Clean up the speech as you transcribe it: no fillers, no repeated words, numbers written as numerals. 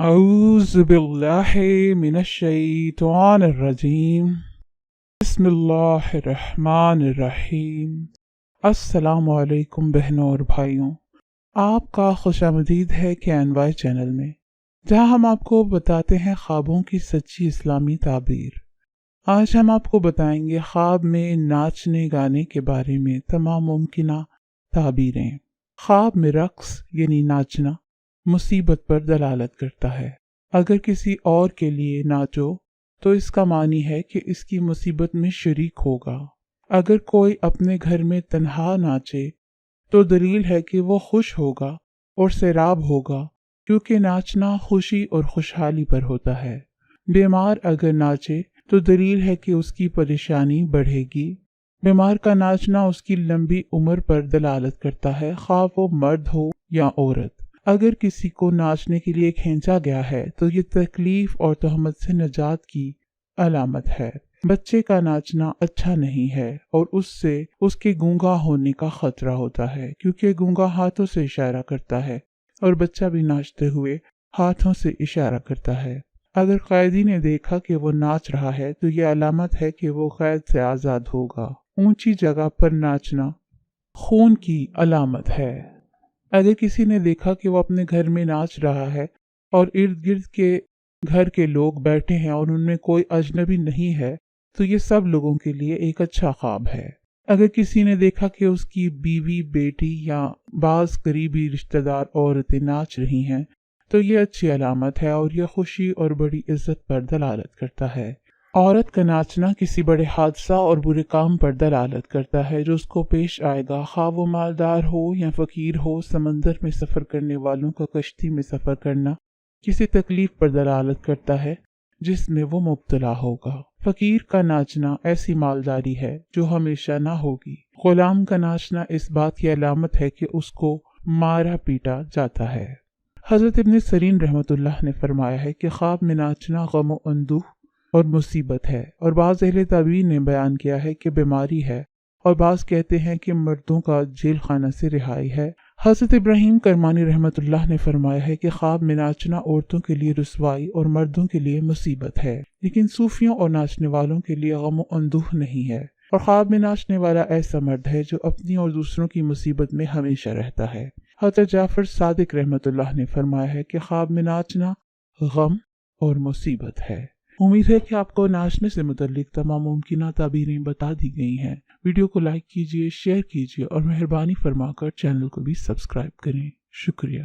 اعوذ باللہ من الشیطان الرجیم بسم اللہ الرحمن الرحیم۔ السلام علیکم بہنوں اور بھائیوں، آپ کا خوش آمدید ہے KNY چینل میں، جہاں ہم آپ کو بتاتے ہیں خوابوں کی سچی اسلامی تعبیر۔ آج ہم آپ کو بتائیں گے خواب میں ناچنے گانے کے بارے میں تمام ممکنہ تعبیریں۔ خواب میں رقص یعنی ناچنا مصیبت پر دلالت کرتا ہے۔ اگر کسی اور کے لیے ناچو تو اس کا معنی ہے کہ اس کی مصیبت میں شریک ہوگا۔ اگر کوئی اپنے گھر میں تنہا ناچے تو دلیل ہے کہ وہ خوش ہوگا اور سیراب ہوگا، کیونکہ ناچنا خوشی اور خوشحالی پر ہوتا ہے۔ بیمار اگر ناچے تو دلیل ہے کہ اس کی پریشانی بڑھے گی۔ بیمار کا ناچنا اس کی لمبی عمر پر دلالت کرتا ہے، خواہ وہ مرد ہو یا عورت۔ اگر کسی کو ناچنے کے لیے کھینچا گیا ہے تو یہ تکلیف اور تہمت سے نجات کی علامت ہے۔ بچے کا ناچنا اچھا نہیں ہے اور اس سے اس کے گونگا ہونے کا خطرہ ہوتا ہے، کیونکہ گونگا ہاتھوں سے اشارہ کرتا ہے اور بچہ بھی ناچتے ہوئے ہاتھوں سے اشارہ کرتا ہے۔ اگر قیدی نے دیکھا کہ وہ ناچ رہا ہے تو یہ علامت ہے کہ وہ قید سے آزاد ہوگا۔ اونچی جگہ پر ناچنا خون کی علامت ہے۔ اگر کسی نے دیکھا کہ وہ اپنے گھر میں ناچ رہا ہے اور ارد گرد کے گھر کے لوگ بیٹھے ہیں اور ان میں کوئی اجنبی نہیں ہے تو یہ سب لوگوں کے لیے ایک اچھا خواب ہے۔ اگر کسی نے دیکھا کہ اس کی بیوی، بیٹی یا بعض قریبی رشتہ دار عورتیں ناچ رہی ہیں تو یہ اچھی علامت ہے اور یہ خوشی اور بڑی عزت پر دلالت کرتا ہے۔ عورت کا ناچنا کسی بڑے حادثہ اور برے کام پر دلالت کرتا ہے جو اس کو پیش آئے گا، خواہ وہ مالدار ہو یا فقیر ہو۔ سمندر میں سفر کرنے والوں کا کشتی میں سفر کرنا کسی تکلیف پر دلالت کرتا ہے جس میں وہ مبتلا ہوگا۔ فقیر کا ناچنا ایسی مالداری ہے جو ہمیشہ نہ ہوگی۔ غلام کا ناچنا اس بات کی علامت ہے کہ اس کو مارا پیٹا جاتا ہے۔ حضرت ابن سیرین رحمۃ اللہ نے فرمایا ہے کہ خواب میں ناچنا غم و اندوہ اور مصیبت ہے، اور بعض اہل تعبیر نے بیان کیا ہے کہ بیماری ہے، اور بعض کہتے ہیں کہ مردوں کا جیل خانہ سے رہائی ہے۔ حضرت ابراہیم کرمانی رحمۃ اللہ نے فرمایا ہے کہ خواب میں ناچنا عورتوں کے لیے رسوائی اور مردوں کے لیے مصیبت ہے، لیکن صوفیوں اور ناچنے والوں کے لیے غم و اندوہ نہیں ہے، اور خواب میں ناچنے والا ایسا مرد ہے جو اپنی اور دوسروں کی مصیبت میں ہمیشہ رہتا ہے۔ حضرت جعفر صادق رحمۃ اللہ نے فرمایا ہے کہ خواب میں ناچنا غم اور مصیبت ہے۔ امید ہے کہ آپ کو ناچنے سے متعلق تمام ممکنہ تعبیریں بتا دی گئی ہیں۔ ویڈیو کو لائک کیجیے، شیئر کیجیے اور مہربانی فرما کر چینل کو بھی سبسکرائب کریں۔ شکریہ۔